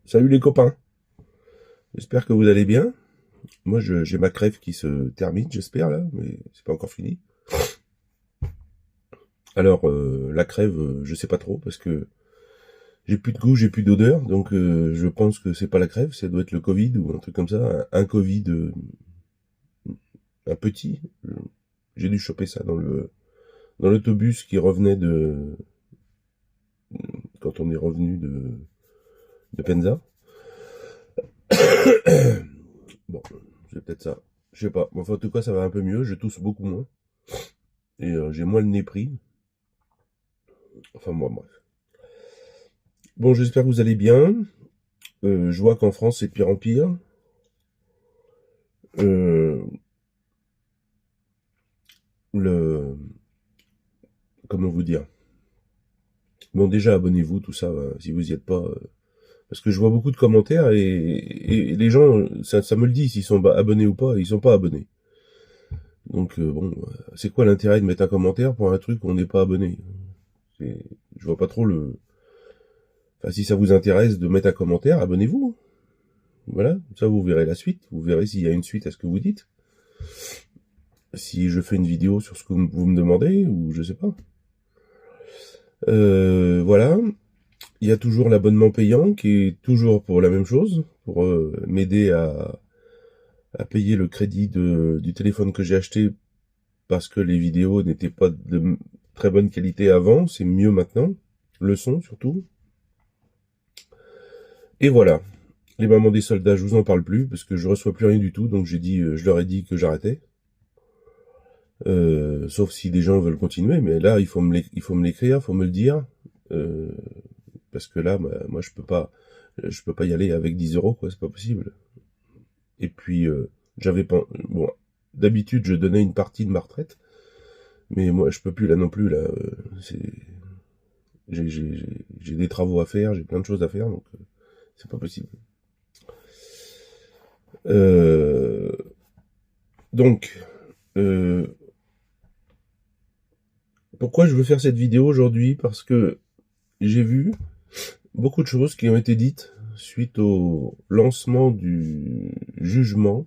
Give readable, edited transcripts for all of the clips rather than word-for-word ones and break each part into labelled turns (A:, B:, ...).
A: Salut les copains, j'espère que vous allez bien. Moi j'ai ma crève qui se termine, j'espère là, mais c'est pas encore fini. Alors la crève, je sais pas trop parce que j'ai plus de goût, j'ai plus d'odeur, donc je pense que c'est pas la crève, ça doit être le Covid ou un truc comme ça, un Covid, un petit. J'ai dû choper ça dans l'autobus qui revenait de quand on est revenu de Penza. Bon, c'est peut-être ça, je sais pas. Enfin en tout cas ça va un peu mieux, je tousse beaucoup moins et j'ai moins le nez pris. Enfin moi bref. Bon, j'espère que vous allez bien. Je vois qu'en France, c'est de pire en pire. Euh, le, comment vous dire? Bon, déjà, abonnez-vous, tout ça, si vous y êtes pas. Parce que je vois beaucoup de commentaires et les gens, ça me le dit, s'ils sont abonnés ou pas, ils sont pas abonnés. Donc, bon, c'est quoi l'intérêt de mettre un commentaire pour un truc où on n'est pas abonné? Je vois pas trop le... Enfin, si ça vous intéresse de mettre un commentaire, abonnez-vous. Voilà, ça vous verrez la suite. Vous verrez s'il y a une suite à ce que vous dites. Si je fais une vidéo sur ce que vous me demandez, ou je sais pas. Voilà. Il y a toujours l'abonnement payant qui est toujours pour la même chose, pour m'aider à payer le crédit du téléphone que j'ai acheté parce que les vidéos n'étaient pas de très bonne qualité avant, c'est mieux maintenant. Le son surtout. Et voilà. Les mamans des soldats, je vous en parle plus parce que je reçois plus rien du tout, donc j'ai dit, je leur ai dit que j'arrêtais. Sauf si des gens veulent continuer, mais là il faut me l'écrire, il faut me le dire. Euh, Parce que là, moi, je peux pas y aller avec 10 euros, quoi, c'est pas possible. Et puis, j'avais pas, bon, d'habitude, je donnais une partie de ma retraite, mais moi, je peux plus là non plus, là, c'est, j'ai des travaux à faire, j'ai plein de choses à faire, donc, c'est pas possible. Euh, donc, euh, pourquoi je veux faire cette vidéo aujourd'hui? Parce que j'ai vu beaucoup de choses qui ont été dites suite au lancement du jugement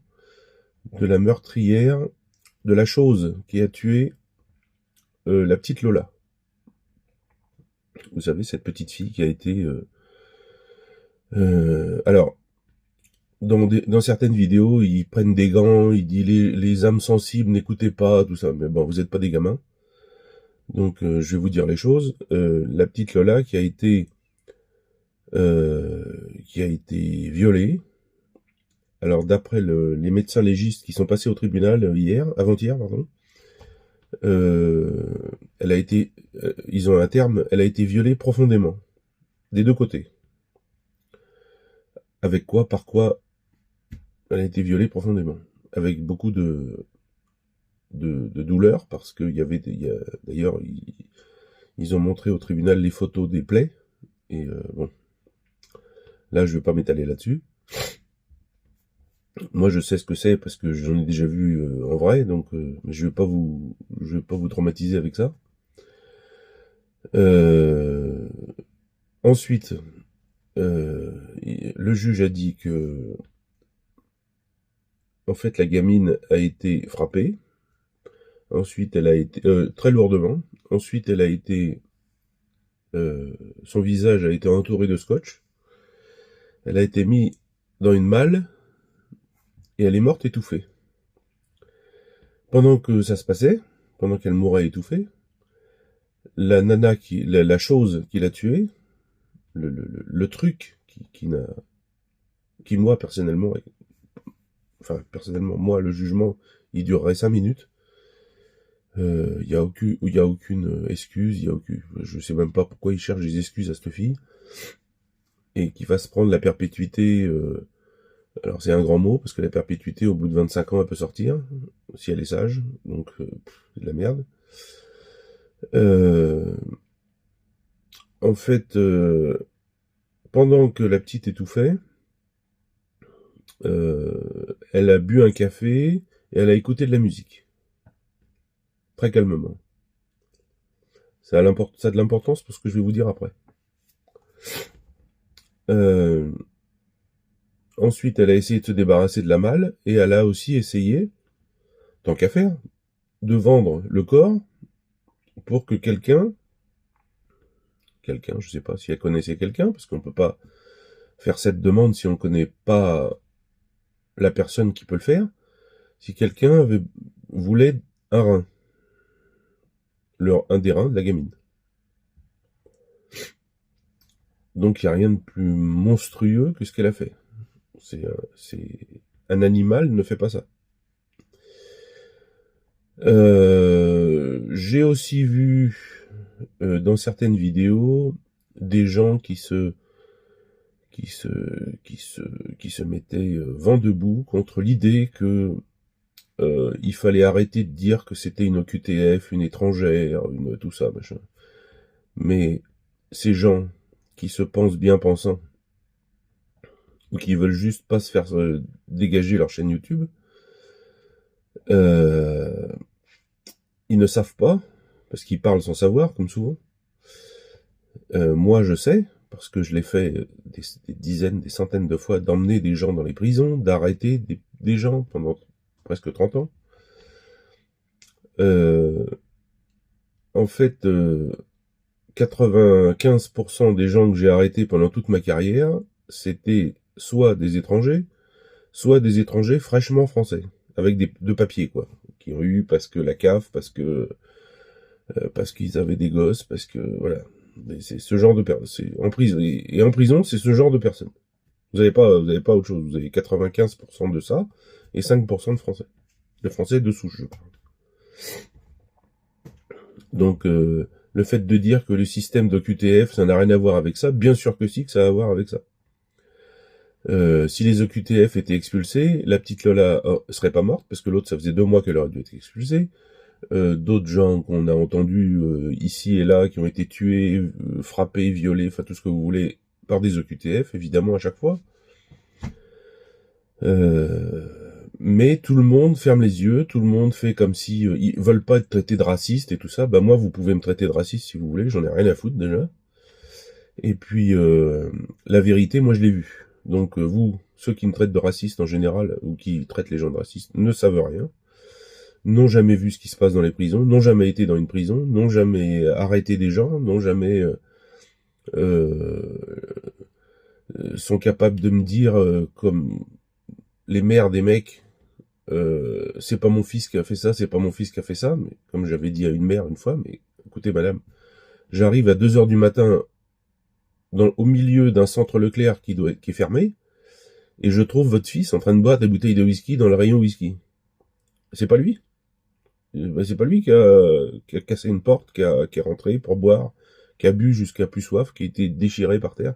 A: de la meurtrière, de la chose qui a tué la petite Lola. Vous savez, cette petite fille qui a été... alors, dans certaines vidéos, ils prennent des gants, ils disent les âmes sensibles, n'écoutez pas, tout ça. Mais bon, vous n'êtes pas des gamins. Donc, je vais vous dire les choses. La petite Lola qui a été violée. Alors, d'après les médecins légistes qui sont passés au tribunal avant-hier, pardon, elle a été, ils ont un terme, elle a été violée profondément, des deux côtés. Avec quoi, par quoi elle a été violée profondément, avec beaucoup de douleur, parce qu'il y avait d'ailleurs, ils ont montré au tribunal les photos des plaies, et bon, là je vais pas m'étaler là-dessus. Moi je sais ce que c'est parce que j'en ai déjà vu en vrai, donc mais je vais pas vous traumatiser avec ça. Euh, Ensuite, le juge a dit que en fait la gamine a été frappée. Ensuite, elle a été très lourdement. Ensuite, elle a été son visage a été entouré de scotch. Elle a été mise dans une malle et elle est morte étouffée. Pendant que ça se passait, pendant qu'elle mourait étouffée, la chose qui l'a tuée, le truc qui moi personnellement, enfin personnellement moi le jugement, il durerait 5 minutes. Il y a aucune excuse, je sais même pas pourquoi il cherche des excuses à cette fille et qui va se prendre la perpétuité. Alors c'est un grand mot, parce que la perpétuité, au bout de 25 ans, elle peut sortir, si elle est sage, donc c'est de la merde. Euh, En fait, pendant que la petite étouffait, elle a bu un café et elle a écouté de la musique, très calmement. Ça a de l'importance pour ce que je vais vous dire après. Euh, Ensuite, elle a essayé de se débarrasser de la malle, et elle a aussi essayé, tant qu'à faire, de vendre le corps pour que quelqu'un, je sais pas si elle connaissait quelqu'un, parce qu'on peut pas faire cette demande si on connaît pas la personne qui peut le faire, si quelqu'un voulait un rein, un des reins de la gamine. Donc il n'y a rien de plus monstrueux que ce qu'elle a fait. Un animal ne fait pas ça. J'ai aussi vu dans certaines vidéos des gens qui se mettaient vent debout contre l'idée que il fallait arrêter de dire que c'était une OQTF, une étrangère, tout ça, machin. Mais ces gens qui se pensent bien pensants, ou qui veulent juste pas se faire dégager leur chaîne YouTube, ils ne savent pas, parce qu'ils parlent sans savoir, comme souvent. Moi, je sais, parce que je l'ai fait des dizaines, des centaines de fois, d'emmener des gens dans les prisons, d'arrêter des gens pendant presque 30 ans. En fait, 95% des gens que j'ai arrêtés pendant toute ma carrière, c'était soit des étrangers fraîchement français, avec de papiers, quoi, qui ont eu parce que la CAF, parce qu'ils avaient des gosses, parce que voilà, c'est ce genre de personnes. En prison, et en prison, c'est ce genre de personnes. Vous avez pas autre chose. Vous avez 95% de ça et 5% de français. De français de souche, je parle. Donc le fait de dire que le système de QTF, ça n'a rien à voir avec ça, bien sûr que si, que ça a à voir avec ça. Si les OQTF étaient expulsés, la petite Lola serait pas morte, parce que l'autre, ça faisait 2 mois qu'elle aurait dû être expulsée. D'autres gens qu'on a entendus ici et là, qui ont été tués, frappés, violés, enfin tout ce que vous voulez, par des OQTF, évidemment, à chaque fois. Mais tout le monde ferme les yeux, tout le monde fait comme si ils veulent pas être traités de racistes et tout ça. Bah moi, vous pouvez me traiter de raciste si vous voulez, j'en ai rien à foutre déjà. Et puis, la vérité, moi je l'ai vue. Donc vous, ceux qui me traitent de raciste en général, ou qui traitent les gens de racistes, ne savent rien, n'ont jamais vu ce qui se passe dans les prisons, n'ont jamais été dans une prison, n'ont jamais arrêté des gens, n'ont jamais sont capables de me dire, comme les mères des mecs, c'est pas mon fils qui a fait ça, c'est pas mon fils qui a fait ça, mais comme j'avais dit à une mère une fois, mais écoutez madame, j'arrive à 2 heures du matin au milieu d'un centre Leclerc qui est fermé, et je trouve votre fils en train de boire des bouteilles de whisky dans le rayon whisky. C'est pas lui. C'est pas lui qui a cassé une porte, qui est rentré pour boire, qui a bu jusqu'à plus soif, qui a été déchiré par terre.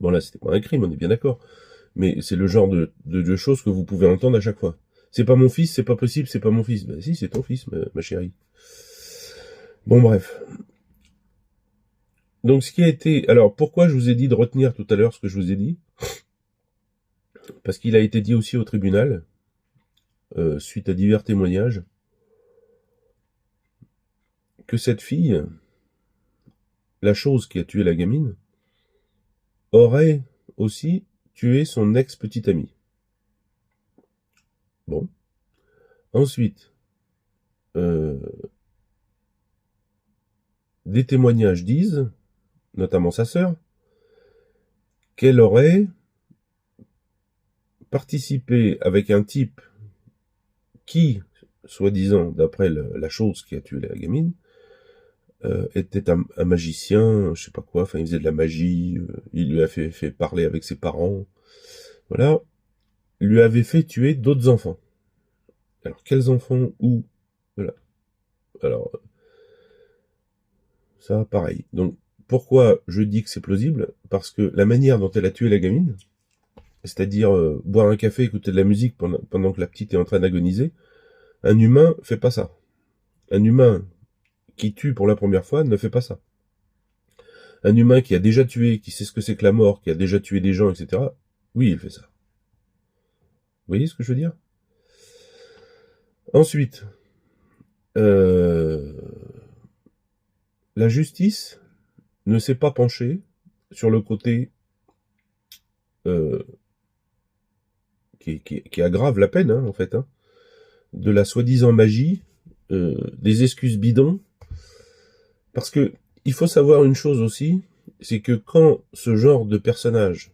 A: Bon là, c'était pas un crime, on est bien d'accord. Mais c'est le genre de choses que vous pouvez entendre à chaque fois. C'est pas mon fils, c'est pas possible, c'est pas mon fils. Ben si, c'est ton fils, ma chérie. Bon bref. Donc ce qui a été... Alors pourquoi je vous ai dit de retenir tout à l'heure ce que je vous ai dit? Parce qu'il a été dit aussi au tribunal, suite à divers témoignages, que cette fille, la chose qui a tué la gamine, aurait aussi tué son ex-petite amie. Bon. Ensuite, des témoignages disent, notamment sa sœur, qu'elle aurait participé avec un type qui, soi-disant, d'après la chose qui a tué la gamine, était un magicien, je sais pas quoi, enfin il faisait de la magie, il lui a fait parler avec ses parents, voilà, lui avait fait tuer d'autres enfants. Alors quels enfants, où, voilà. Alors ça, pareil. Donc pourquoi je dis que c'est plausible? Parce que la manière dont elle a tué la gamine, c'est-à-dire boire un café, écouter de la musique pendant que la petite est en train d'agoniser, un humain fait pas ça. Un humain qui tue pour la première fois ne fait pas ça. Un humain qui a déjà tué, qui sait ce que c'est que la mort, qui a déjà tué des gens, etc., oui, il fait ça. Vous voyez ce que je veux dire? Ensuite, la justice ne s'est pas penchée sur le côté qui aggrave la peine, hein, en fait, hein, de la soi-disant magie, des excuses bidons, parce que il faut savoir une chose aussi, c'est que quand ce genre de personnage,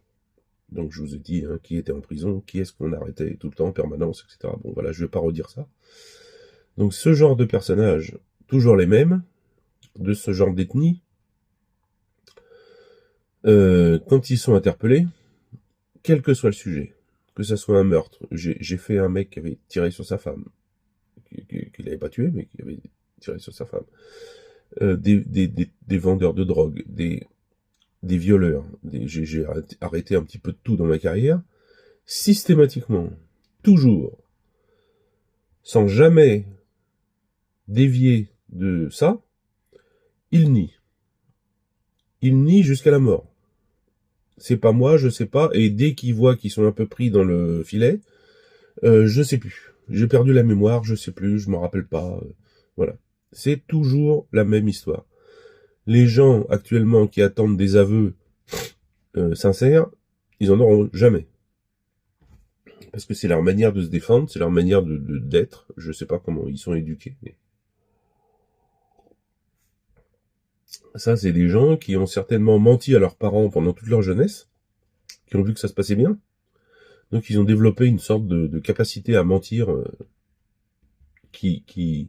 A: donc je vous ai dit hein, qui était en prison, qui est-ce qu'on arrêtait tout le temps en permanence, etc. Bon voilà, je vais pas redire ça. Donc ce genre de personnage, toujours les mêmes, de ce genre d'ethnie, quand ils sont interpellés, quel que soit le sujet, que ça soit un meurtre, j'ai fait un mec qui avait tiré sur sa femme, qu'il n'avait pas tué, mais qui avait tiré sur sa femme, des vendeurs de drogue, des violeurs, j'ai arrêté un petit peu de tout dans ma carrière, systématiquement, toujours, sans jamais dévier de ça, ils nient. Ils nient jusqu'à la mort. C'est pas moi, je sais pas, et dès qu'ils voient qu'ils sont un peu pris dans le filet, je sais plus. J'ai perdu la mémoire, je sais plus, je m'en rappelle pas, voilà. C'est toujours la même histoire. Les gens actuellement qui attendent des aveux sincères, ils en auront jamais. Parce que c'est leur manière de se défendre, c'est leur manière d'être. Je sais pas comment ils sont éduqués. Mais... ça, c'est des gens qui ont certainement menti à leurs parents pendant toute leur jeunesse, qui ont vu que ça se passait bien. Donc ils ont développé une sorte de capacité à mentir qui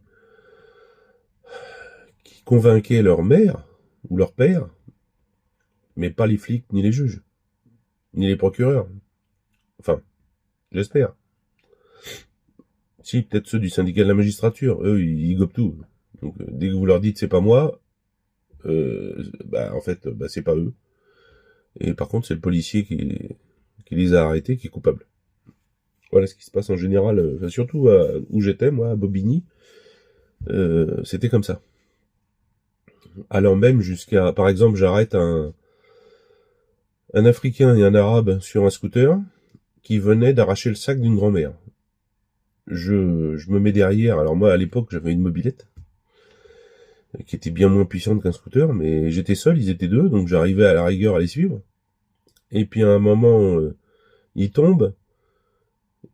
A: convainquait leur mère ou leur père, mais pas les flics ni les juges, ni les procureurs. Enfin, j'espère. Si, peut-être ceux du syndicat de la magistrature, eux, ils gobent tout. Donc dès que vous leur dites c'est pas moi, en fait, c'est pas eux. Et par contre, c'est le policier qui les a arrêtés qui est coupable. Voilà ce qui se passe en général, surtout où j'étais, moi, à Bobigny, c'était comme ça. Allant même jusqu'à, par exemple, j'arrête un Africain et un Arabe sur un scooter qui venait d'arracher le sac d'une grand-mère. Je me mets derrière, alors moi, à l'époque, j'avais une mobilette, qui était bien moins puissante qu'un scooter, mais j'étais seul, ils étaient deux, donc j'arrivais à la rigueur à les suivre. Et puis à un moment, il tombe,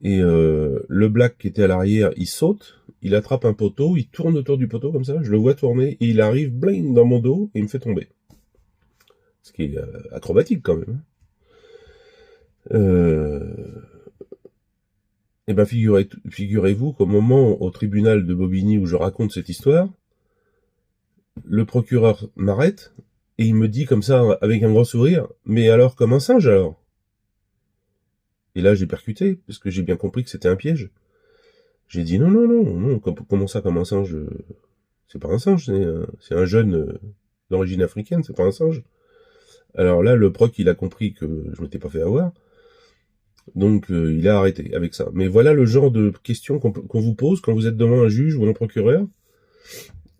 A: et le black qui était à l'arrière, il saute, il attrape un poteau, il tourne autour du poteau comme ça, je le vois tourner, et il arrive bling dans mon dos, et il me fait tomber. Ce qui est acrobatique quand même. Et ben figurez-vous qu'au moment au tribunal de Bobigny où je raconte cette histoire, le procureur m'arrête, et il me dit comme ça, avec un gros sourire, mais alors comme un singe alors? Et là j'ai percuté, parce que j'ai bien compris que c'était un piège. J'ai dit non, comment ça comme un singe? C'est pas un singe, c'est un jeune d'origine africaine, c'est pas un singe. Alors là, le proc, il a compris que je m'étais pas fait avoir, donc il a arrêté avec ça. Mais voilà le genre de questions qu'on vous pose quand vous êtes devant un juge ou un procureur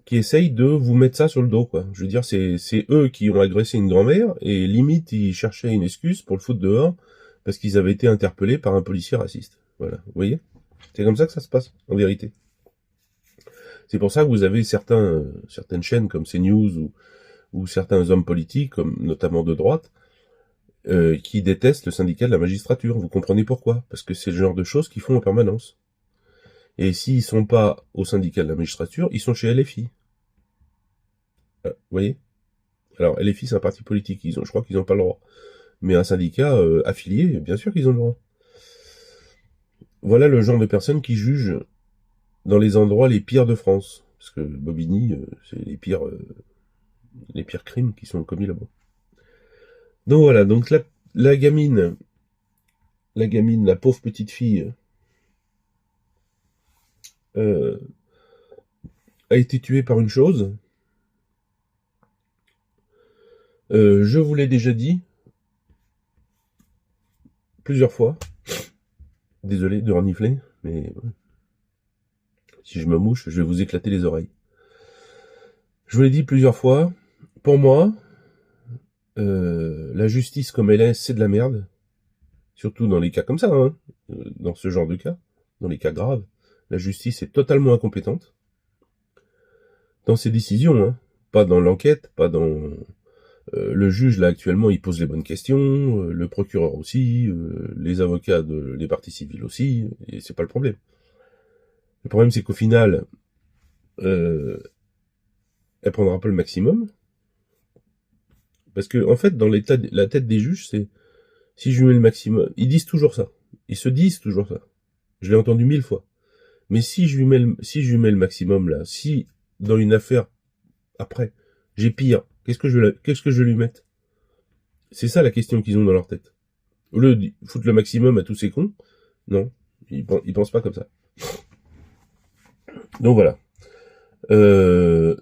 A: qui essaye de vous mettre ça sur le dos, quoi. Je veux dire, c'est eux qui ont agressé une grand-mère, et limite, ils cherchaient une excuse pour le foutre dehors, parce qu'ils avaient été interpellés par un policier raciste. Voilà, vous voyez? C'est comme ça que ça se passe, en vérité. C'est pour ça que vous avez certaines chaînes comme CNews ou certains hommes politiques, comme notamment de droite, qui détestent le syndicat de la magistrature. Vous comprenez pourquoi? Parce que c'est le genre de choses qu'ils font en permanence. Et s'ils sont pas au syndicat de la magistrature, ils sont chez LFI. Vous voyez? Alors LFI, c'est un parti politique, je crois qu'ils n'ont pas le droit. Mais un syndicat affilié, bien sûr qu'ils ont le droit. Voilà le genre de personnes qui jugent dans les endroits les pires de France. Parce que Bobigny, c'est les pires crimes qui sont commis là-bas. Donc voilà, donc la gamine, la pauvre petite fille, a été tuée par une chose. Je vous l'ai déjà dit plusieurs fois. Désolé de renifler, mais si je me mouche, je vais vous éclater les oreilles. Je vous l'ai dit plusieurs fois, pour moi, la justice comme elle est, c'est de la merde. Surtout dans les cas comme ça, hein, dans ce genre de cas, dans les cas graves. La justice est totalement incompétente dans ses décisions, hein, pas dans l'enquête, pas dans Le juge, là, actuellement, il pose les bonnes questions, le procureur aussi, les avocats des parties civiles aussi, et c'est pas le problème. Le problème, c'est qu'au final, elle prendra pas le maximum, parce que, en fait, dans la tête des juges, c'est, si je lui mets le maximum, ils disent toujours ça. Ils se disent toujours ça. Je l'ai entendu 1000 fois. Mais si je lui mets le maximum, là, si, dans une affaire, après, j'ai pire, qu'est-ce que je vais lui mettre? C'est ça la question qu'ils ont dans leur tête. Au lieu de foutre le maximum à tous ces cons, non, ils pensent pas comme ça. Donc voilà.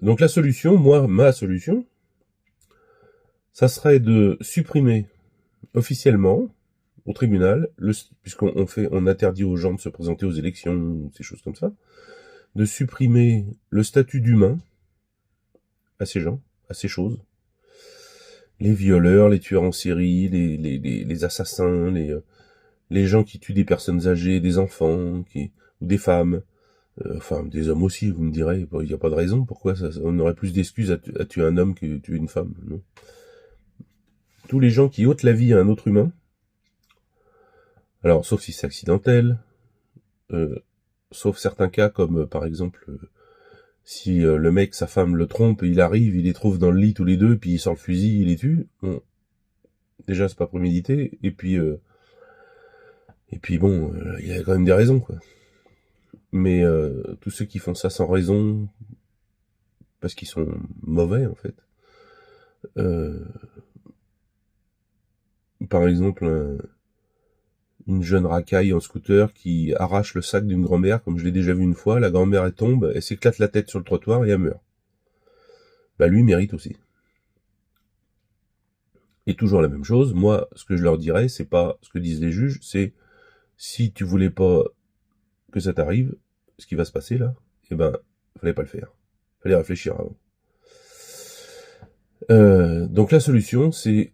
A: Donc la solution, ma solution, ça serait de supprimer officiellement au tribunal, on interdit aux gens de se présenter aux élections, ces choses comme ça, de supprimer le statut d'humain à ces gens, à ces choses. Les violeurs, les tueurs en série, les assassins, les gens qui tuent des personnes âgées, des enfants, ou des femmes, enfin des hommes aussi, vous me direz, il n'y a pas de raison, pourquoi on aurait plus d'excuses à tuer un homme que tuer une femme, non? Tous les gens qui ôtent la vie à un autre humain, alors sauf si c'est accidentel, sauf certains cas comme par exemple si le mec, sa femme le trompe, il arrive, il les trouve dans le lit tous les deux, puis il sort le fusil, il les tue, bon, déjà c'est pas prémédité, et puis bon, il y a quand même des raisons, quoi. Mais tous ceux qui font ça sans raison, parce qu'ils sont mauvais en fait, par exemple une jeune racaille en scooter qui arrache le sac d'une grand-mère, comme je l'ai déjà vu une fois, la grand-mère elle tombe, elle s'éclate la tête sur le trottoir et elle meurt. Bah lui mérite aussi. Et toujours la même chose, moi ce que je leur dirais, c'est pas ce que disent les juges, c'est si tu voulais pas que ça t'arrive, ce qui va se passer là, eh ben fallait pas le faire. Fallait réfléchir avant. Donc la solution, c'est,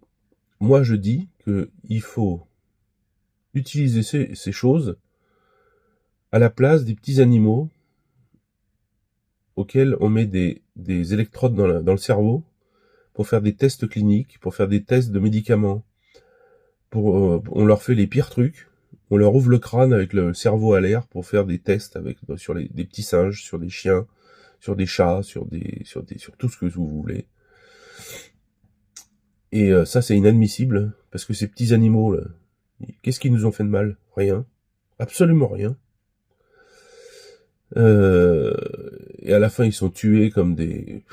A: moi je dis que il faut utiliser ces choses à la place des petits animaux auxquels on met des électrodes dans le cerveau pour faire des tests cliniques, pour faire des tests de médicaments, on leur fait les pires trucs, on leur ouvre le crâne avec le cerveau à l'air pour faire des tests sur des petits singes, sur des chiens, sur des chats, sur tout ce que vous voulez. Et ça, c'est inadmissible, parce que ces petits animaux, là, qu'est-ce qu'ils nous ont fait de mal? Rien. Absolument rien. Et à la fin, ils sont tués comme des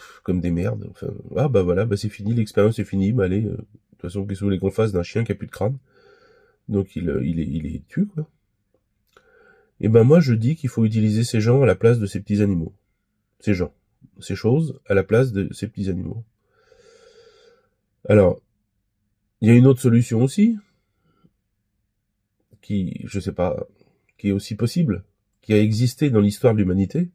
A: merdes. Enfin, bah voilà, bah c'est fini, l'expérience est finie, bah allez, de toute façon, qu'est-ce que vous voulez qu'on fasse d'un chien qui a plus de crâne? Donc il est tue, quoi. Et ben moi, je dis qu'il faut utiliser ces gens à la place de ces petits animaux. Ces choses à la place de ces petits animaux. Alors, il y a une autre solution aussi, qui, je sais pas, qui est aussi possible, qui a existé dans l'histoire de l'humanité.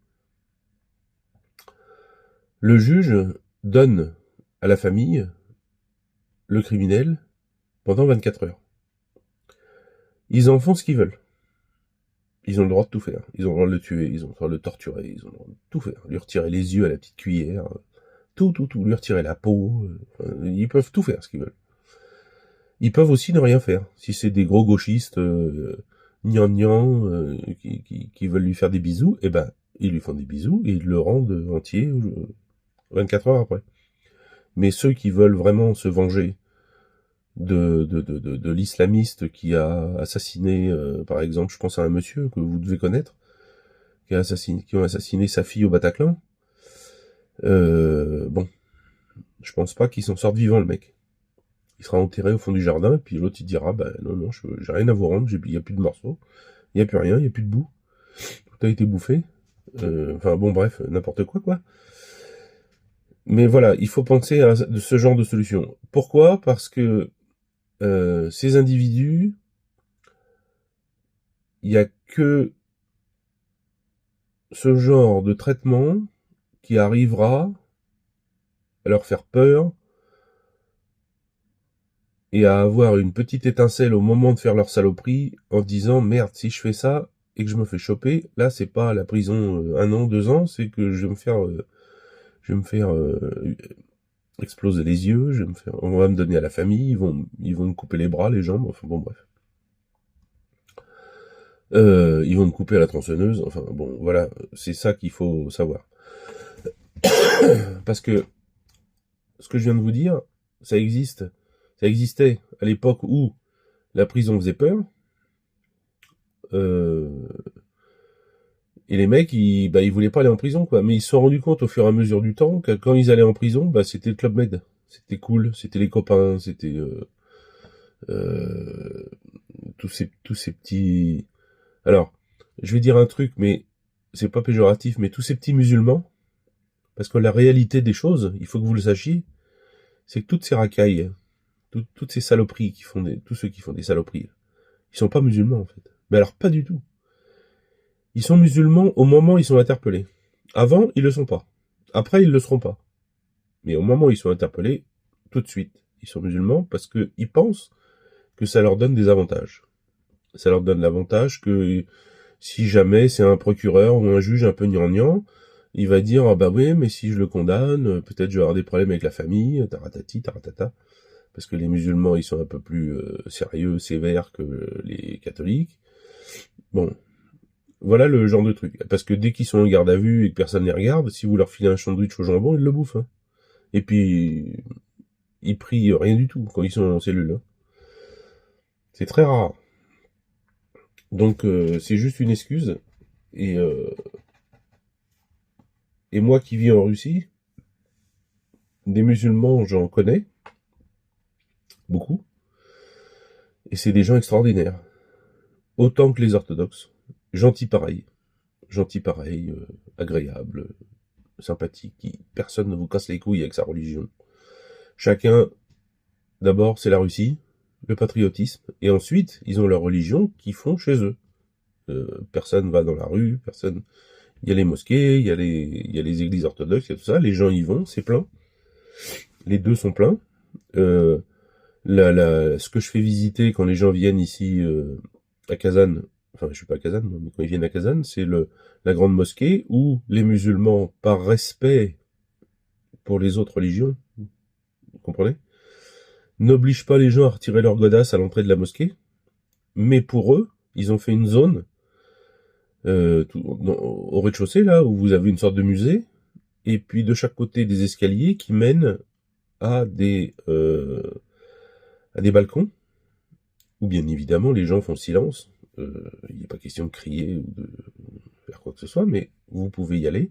A: Le juge donne à la famille le criminel pendant 24 heures. Ils en font ce qu'ils veulent. Ils ont le droit de tout faire. Ils ont le droit de le tuer, ils ont le droit de le torturer, ils ont le droit de tout faire. Lui retirer les yeux à la petite cuillère, tout. Lui retirer la peau, ils peuvent tout faire ce qu'ils veulent. Ils peuvent aussi ne rien faire. Si c'est des gros gauchistes gnangnan qui veulent lui faire des bisous, eh ben ils lui font des bisous et ils le rendent entier 24 heures après. Mais ceux qui veulent vraiment se venger de l'islamiste qui a assassiné, par exemple, je pense à un monsieur que vous devez connaître, qui ont assassiné sa fille au Bataclan, bon, je pense pas qu'il s'en sorte vivant, le mec. Il sera enterré au fond du jardin, et puis l'autre il dira, bah non, j'ai rien à vous rendre, il y a plus de morceaux, il y a plus rien, il y a plus de boue, tout a été bouffé, enfin bon bref, n'importe quoi. Mais voilà, il faut penser à ce genre de solution. Pourquoi? Parce que ces individus, il n'y a que ce genre de traitement qui arrivera à leur faire peur et à avoir une petite étincelle au moment de faire leur saloperie en disant merde, si je fais ça et que je me fais choper, là c'est pas la prison 1 an, 2 ans, c'est que je vais me faire exploser les yeux, on va me donner à la famille, ils vont me couper les bras, les jambes, enfin bon bref. Ils vont me couper à la tronçonneuse, enfin bon voilà, c'est ça qu'il faut savoir. Parce que ce que je viens de vous dire, ça existait à l'époque où la prison faisait peur, et les mecs, ils voulaient pas aller en prison, quoi. Mais ils se sont rendus compte au fur et à mesure du temps que quand ils allaient en prison, c'était le Club Med. C'était cool, c'était les copains, c'était euh, tous ces petits. Alors, je vais dire un truc, mais c'est pas péjoratif, mais tous ces petits musulmans, parce que la réalité des choses, il faut que vous le sachiez, c'est que toutes ces racailles, toutes ces saloperies tous ceux qui font des saloperies, ils sont pas musulmans en fait. Mais alors pas du tout. Ils sont musulmans au moment où ils sont interpellés. Avant, ils le sont pas. Après, ils le seront pas. Mais au moment où ils sont interpellés, tout de suite, ils sont musulmans parce qu'ils pensent que ça leur donne des avantages. Ça leur donne l'avantage que si jamais c'est un procureur ou un juge un peu gnangnan, il va dire ah bah oui, mais si je le condamne, peut-être je vais avoir des problèmes avec la famille, taratati, taratata. Parce que les musulmans, ils sont un peu plus sérieux, sévères que les catholiques. Bon, voilà le genre de truc. Parce que dès qu'ils sont en garde à vue et que personne ne les regarde, si vous leur filez un sandwich au jambon, ils le bouffent. Hein. Et puis, ils prient rien du tout quand ils sont en cellule. Hein. C'est très rare. Donc, c'est juste une excuse. Et, euh, et moi qui vis en Russie, des musulmans, j'en connais beaucoup. Et c'est des gens extraordinaires. Autant que les orthodoxes. Gentils pareil. Gentils pareil, agréables, sympathiques. Personne ne vous casse les couilles avec sa religion. Chacun, d'abord, c'est la Russie, le patriotisme, et ensuite, ils ont leur religion qu'ils font chez eux. Personne va dans la rue, personne. Il y a les mosquées, il y a les églises orthodoxes, il y a tout ça. Les gens y vont, c'est plein. Les deux sont pleins. Ce que je fais visiter quand les gens viennent ici à Kazan, enfin je suis pas à Kazan, mais quand ils viennent à Kazan, c'est la grande mosquée où les musulmans, par respect pour les autres religions, vous comprenez, n'obligent pas les gens à retirer leur godasse à l'entrée de la mosquée, mais pour eux, ils ont fait une zone au rez-de-chaussée là où vous avez une sorte de musée, et puis de chaque côté des escaliers qui mènent à des balcons où bien évidemment les gens font silence. Il n'est pas question de crier ou de faire quoi que ce soit, mais vous pouvez y aller.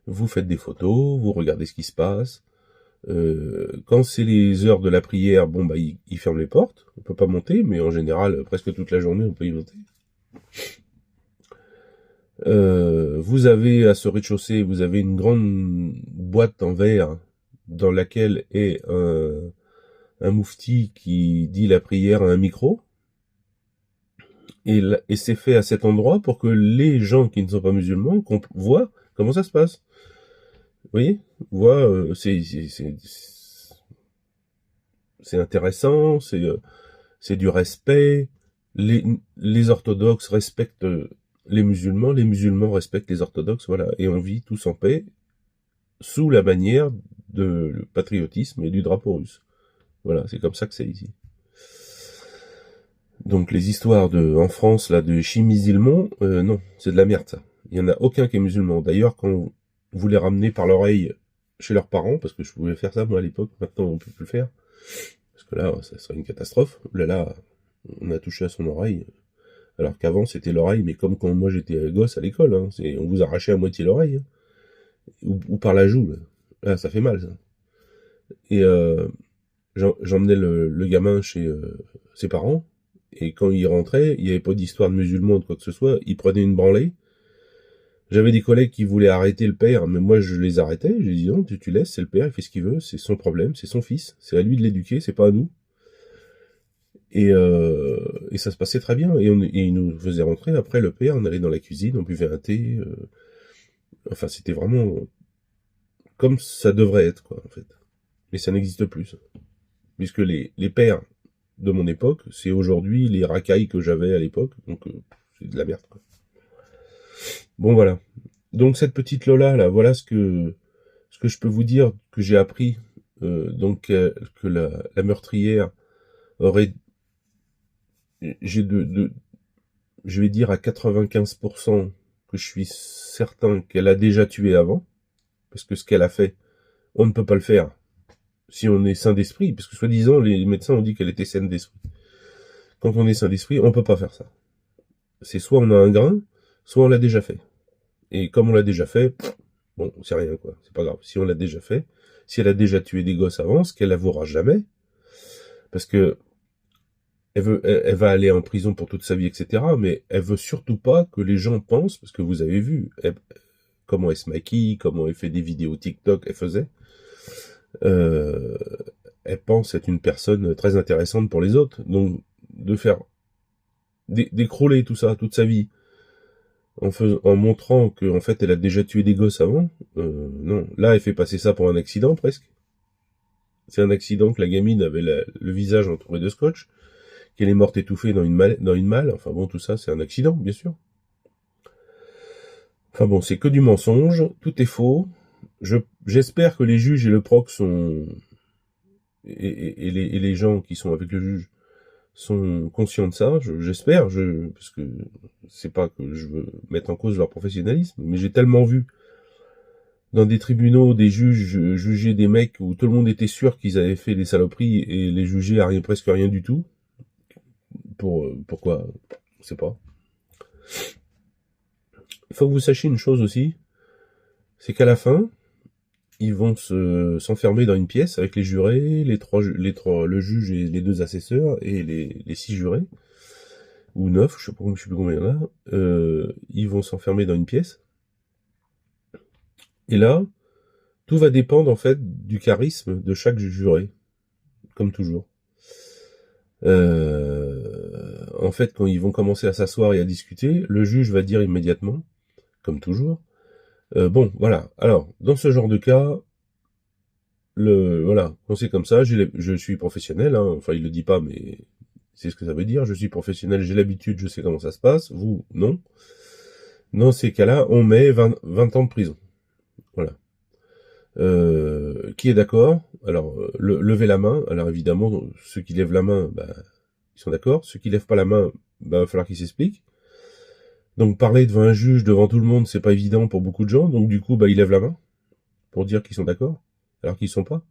A: Vous faites des photos, vous regardez ce qui se passe. Quand c'est les heures de la prière, ils ferment les portes. On peut pas monter, mais en général, presque toute la journée, on peut y monter. Vous avez à ce rez-de-chaussée, vous avez une grande boîte en verre dans laquelle est un moufti qui dit la prière à un micro. Et c'est fait à cet endroit pour que les gens qui ne sont pas musulmans voient comment ça se passe. Vous voyez, voient, c'est intéressant, c'est du respect. Les orthodoxes respectent les musulmans respectent les orthodoxes, voilà, et on vit tous en paix sous la bannière de patriotisme et du drapeau russe. Voilà, c'est comme ça que c'est ici. Donc les histoires en France là de chimisilmons, non, c'est de la merde ça. Il y en a aucun qui est musulman. D'ailleurs, quand vous les ramenez par l'oreille chez leurs parents, parce que je pouvais faire ça moi à l'époque, maintenant on peut plus le faire, parce que là ça serait une catastrophe. Là, on a touché à son oreille, alors qu'avant c'était l'oreille, mais comme quand moi j'étais gosse à l'école, hein, on vous arrachait à moitié l'oreille, hein, ou par la joue. Là, ça fait mal ça. Et j'emmenais le gamin chez ses parents. Et quand il rentrait, il n'y avait pas d'histoire de musulman ou de quoi que ce soit, il prenait une branlée. J'avais des collègues qui voulaient arrêter le père, mais moi je les arrêtais, je dis non, tu laisses, c'est le père, il fait ce qu'il veut, c'est son problème, c'est son fils, c'est à lui de l'éduquer, c'est pas à nous. Et ça se passait très bien, et il nous faisait rentrer, après le père, on allait dans la cuisine, on buvait un thé, enfin c'était vraiment comme ça devrait être, quoi, en fait. Mais ça n'existe plus, ça. Puisque les pères de mon époque, c'est aujourd'hui les racailles que j'avais à l'époque, donc c'est de la merde, quoi. Bon voilà. Donc cette petite Lola là, voilà ce que je peux vous dire que j'ai appris donc que la meurtrière aurait, j'ai je vais dire à 95% que je suis certain qu'elle a déjà tué avant, parce que ce qu'elle a fait, on ne peut pas le faire si on est sain d'esprit, parce que soi-disant les médecins ont dit qu'elle était saine d'esprit. Quand on est sain d'esprit, on peut pas faire ça. C'est soit on a un grain, soit on l'a déjà fait. Et comme on l'a déjà fait, bon, c'est rien quoi, c'est pas grave. Si on l'a déjà fait, si elle a déjà tué des gosses avant, ce qu'elle avouera jamais, parce que elle va aller en prison pour toute sa vie, etc. Mais elle veut surtout pas que les gens pensent, parce que vous avez vu comment elle se maquille, comment elle fait des vidéos TikTok, elle faisait. Euh, Elle pense être une personne très intéressante pour les autres. Donc, de faire d'écrouler tout ça, toute sa vie, en montrant qu'en fait, elle a déjà tué des gosses avant, non. Là, elle fait passer ça pour un accident, presque. C'est un accident que la gamine avait le visage entouré de scotch, qu'elle est morte étouffée dans une malle. Enfin bon, tout ça, c'est un accident, bien sûr. Enfin bon, c'est que du mensonge, tout est faux. J'espère que les juges et le proc sont et les gens qui sont avec le juge sont conscients de ça. J'espère, parce que c'est pas que je veux mettre en cause leur professionnalisme, mais j'ai tellement vu dans des tribunaux des juges juger des mecs où tout le monde était sûr qu'ils avaient fait des saloperies et les juger à rien, presque rien du tout. Pourquoi? Je sais pas. Il faut que vous sachiez une chose aussi, c'est qu'à la fin, ils vont s'enfermer dans une pièce avec les jurés, le juge et les 2 assesseurs et les 6 jurés, ou 9, je sais plus combien il y en a. Ils vont s'enfermer dans une pièce. Et là, tout va dépendre en fait du charisme de chaque juré, comme toujours. En fait, quand ils vont commencer à s'asseoir et à discuter, le juge va dire immédiatement, comme toujours, bon, voilà. Alors, dans ce genre de cas, voilà, quand c'est comme ça, je suis professionnel, hein, enfin il le dit pas, mais c'est ce que ça veut dire, je suis professionnel, j'ai l'habitude, je sais comment ça se passe, vous, non. Dans ces cas-là, on met 20 ans de prison. Voilà. Qui est d'accord? Alors, levez la main. Alors évidemment, ceux qui lèvent la main, bah, ils sont d'accord. Ceux qui lèvent pas la main, bah, va falloir qu'ils s'expliquent. Donc parler devant un juge, devant tout le monde, c'est pas évident pour beaucoup de gens. Donc du coup, bah, ils lèvent la main pour dire qu'ils sont d'accord, alors qu'ils sont pas.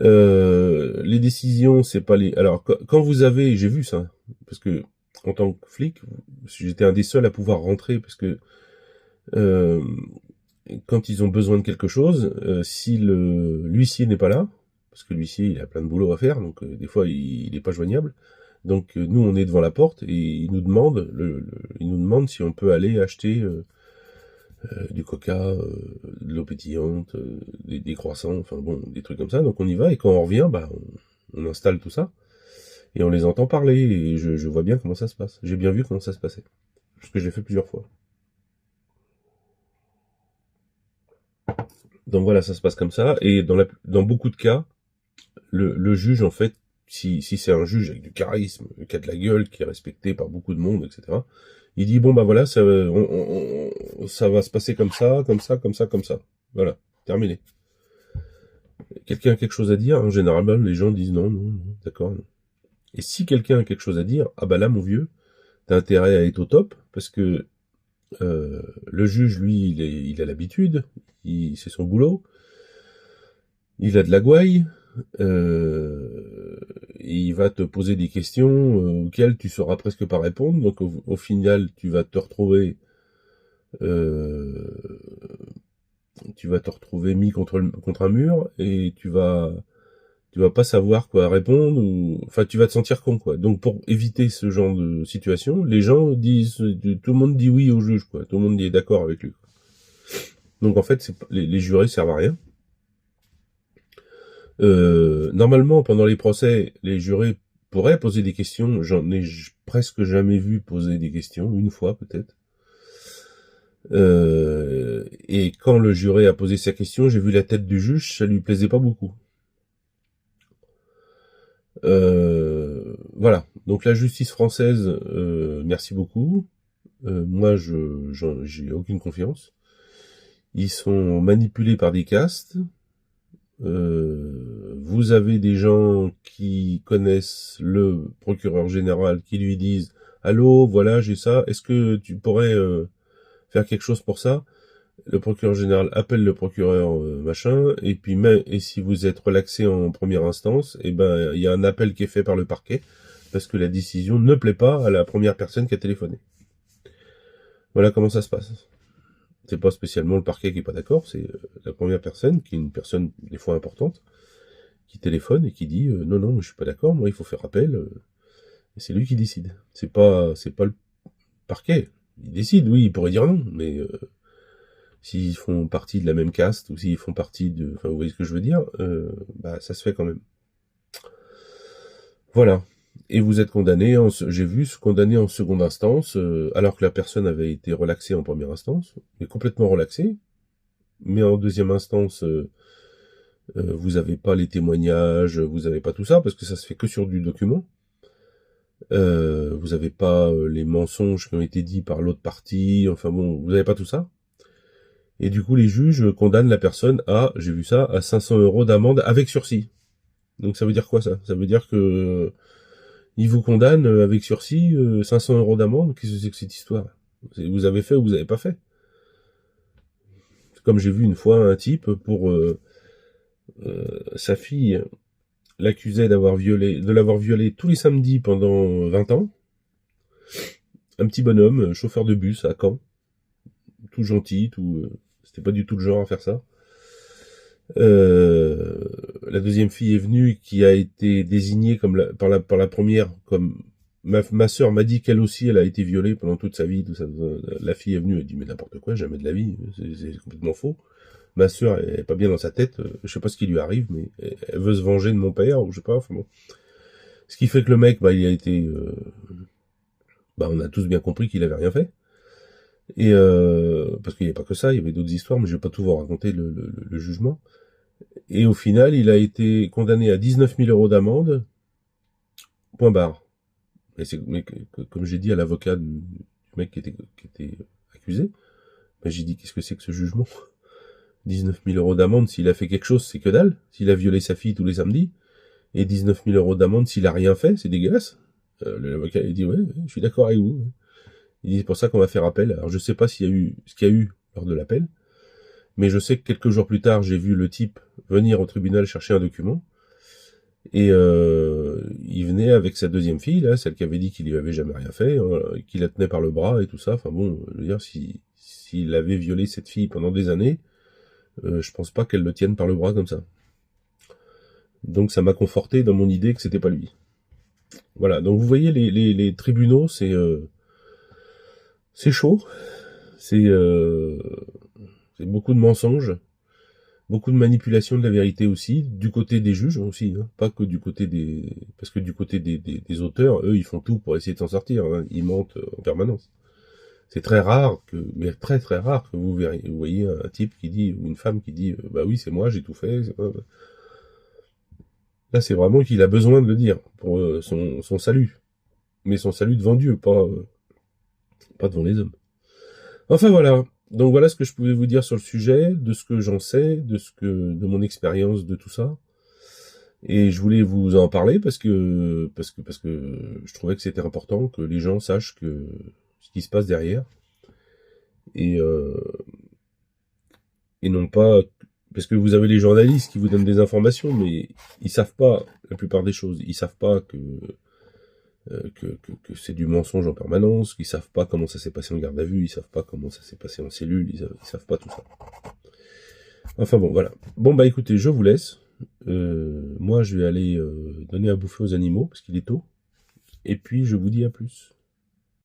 A: Les décisions, c'est pas les. Alors quand vous avez, j'ai vu ça, parce que en tant que flic, j'étais un des seuls à pouvoir rentrer parce que euh, quand ils ont besoin de quelque chose, si l'huissier n'est pas là, parce que l'huissier il a plein de boulot à faire, donc des fois il n'est pas joignable. Donc nous on est devant la porte et il nous demande si on peut aller acheter du coca, de l'eau pétillante, des croissants, enfin bon, des trucs comme ça. Donc on y va et quand on revient, bah on installe tout ça et on les entend parler et je vois bien comment ça se passe. J'ai bien vu comment ça se passait, parce que j'ai fait plusieurs fois. Donc voilà, ça se passe comme ça et dans beaucoup de cas, le juge en fait, si c'est un juge avec du charisme, qui a de la gueule, qui est respecté par beaucoup de monde, etc. Il dit bon bah voilà, ça va se passer comme ça, comme ça, comme ça, comme ça. Voilà, terminé. Quelqu'un a quelque chose à dire, en général, les gens disent non, non, non, d'accord. Non. Et si quelqu'un a quelque chose à dire, ah bah là, mon vieux, t'as intérêt à être au top, parce que le juge, lui, il a l'habitude, c'est son boulot, il a de la gouaille, il va te poser des questions auxquelles tu sauras presque pas répondre, donc au final, euh, tu vas te retrouver mis contre un mur, et tu vas pas savoir quoi répondre, enfin tu vas te sentir con quoi. Donc pour éviter ce genre de situation, les gens disent, tout le monde dit oui au juge quoi, tout le monde est d'accord avec lui. Donc en fait, les jurés servent à rien. Normalement, pendant les procès, les jurés pourraient poser des questions. J'en ai presque jamais vu poser des questions, une fois peut-être. Et quand le juré a posé sa question, j'ai vu la tête du juge, ça lui plaisait pas beaucoup. Voilà. Donc la justice française, merci beaucoup. Moi, j'ai aucune confiance. Ils sont manipulés par des castes. vous avez des gens qui connaissent le procureur général qui lui disent « Allô, voilà, j'ai ça, est-ce que tu pourrais faire quelque chose pour ça ?» Le procureur général appelle le procureur machin, et puis et si vous êtes relaxé en première instance, et ben il y a un appel qui est fait par le parquet, parce que la décision ne plaît pas à la première personne qui a téléphoné. Voilà comment ça se passe. C'est pas spécialement le parquet qui est pas d'accord, c'est la première personne, qui est une personne des fois importante, qui téléphone et qui dit non, non, je suis pas d'accord, moi il faut faire appel, et c'est lui qui décide. C'est pas le parquet. Il décide, oui, il pourrait dire non, mais s'ils font partie de la même caste, ou s'ils font partie de... Enfin, vous voyez ce que je veux dire, bah ça se fait quand même. Voilà. Et vous êtes condamné, j'ai vu, condamné en seconde instance, alors que la personne avait été relaxée en première instance, mais complètement relaxée, mais en deuxième instance, vous n'avez pas les témoignages, vous n'avez pas tout ça, parce que ça se fait que sur du document. Vous n'avez pas les mensonges qui ont été dits par l'autre partie, enfin bon, vous n'avez pas tout ça. Et du coup, les juges condamnent la personne à, j'ai vu ça, à 500 € d'amende avec sursis. Donc ça veut dire quoi ça? Ça veut dire que ils vous condamnent avec sursis, 500 € d'amende. Qu'est-ce que c'est que cette histoire? Vous avez fait ou vous n'avez pas fait? Comme j'ai vu une fois un type pour sa fille l'accusait de l'avoir violé tous les samedis pendant 20 ans. Un petit bonhomme, chauffeur de bus à Caen, tout gentil, c'était pas du tout le genre à faire ça. La deuxième fille est venue, qui a été désignée comme par la première comme ma sœur m'a dit qu'elle aussi elle a été violée pendant toute sa vie, tout ça. La fille est venue, elle dit mais n'importe quoi, jamais de la vie, c'est complètement faux. Ma sœur elle est pas bien dans sa tête, je sais pas ce qui lui arrive, mais elle veut se venger de mon père, ou je sais pas, enfin bon. Ce qui fait que le mec, bah il a été on a tous bien compris qu'il avait rien fait. Et parce qu'il n'y a pas que ça, il y avait d'autres histoires, mais je vais pas tout vous raconter le jugement. Et au final, il a été condamné à 19 000 € d'amende, point barre. Mais comme j'ai dit à l'avocat du mec qui était accusé, j'ai dit qu'est-ce que c'est que ce jugement? 19 000 € d'amende, s'il a fait quelque chose, c'est que dalle. S'il a violé sa fille tous les samedis, et 19 000 € d'amende s'il a rien fait, c'est dégueulasse. L'avocat il dit ouais, je suis d'accord avec vous. Il dit c'est pour ça qu'on va faire appel. Alors je sais pas s'il y a eu ce qu'il y a eu lors de l'appel, mais je sais que quelques jours plus tard, j'ai vu le type venir au tribunal chercher un document, et il venait avec sa deuxième fille, là, celle qui avait dit qu'il lui avait jamais rien fait, qu'il la tenait par le bras et tout ça. Enfin bon, je veux dire, s'il avait violé cette fille pendant des années, je pense pas qu'elle le tienne par le bras comme ça. Donc ça m'a conforté dans mon idée que c'était pas lui. Voilà, donc vous voyez, les tribunaux, c'est chaud, c'est beaucoup de mensonges, beaucoup de manipulation de la vérité aussi, du côté des juges aussi, hein, pas que du côté des... Parce que du côté des auteurs, eux, ils font tout pour essayer de s'en sortir, hein, ils mentent en permanence. C'est très rare, mais très très rare que vous voyez un type qui dit, ou une femme qui dit, bah oui, c'est moi, j'ai tout fait. Là, c'est vraiment qu'il a besoin de le dire pour son salut. Mais son salut devant Dieu, pas devant les hommes. Enfin voilà. Donc voilà ce que je pouvais vous dire sur le sujet, de ce que j'en sais, de mon expérience de tout ça. Et je voulais vous en parler parce que je trouvais que c'était important que les gens sachent ce qui se passe derrière. Et non pas... Parce que vous avez les journalistes qui vous donnent des informations, mais ils savent pas la plupart des choses. Ils savent pas que c'est du mensonge en permanence, qu'ils savent pas comment ça s'est passé en garde à vue, ils savent pas comment ça s'est passé en cellule, ils savent pas tout ça. Enfin bon, voilà. Bon bah écoutez, je vous laisse. Moi je vais aller donner à bouffer aux animaux, parce qu'il est tôt. Et puis je vous dis à plus.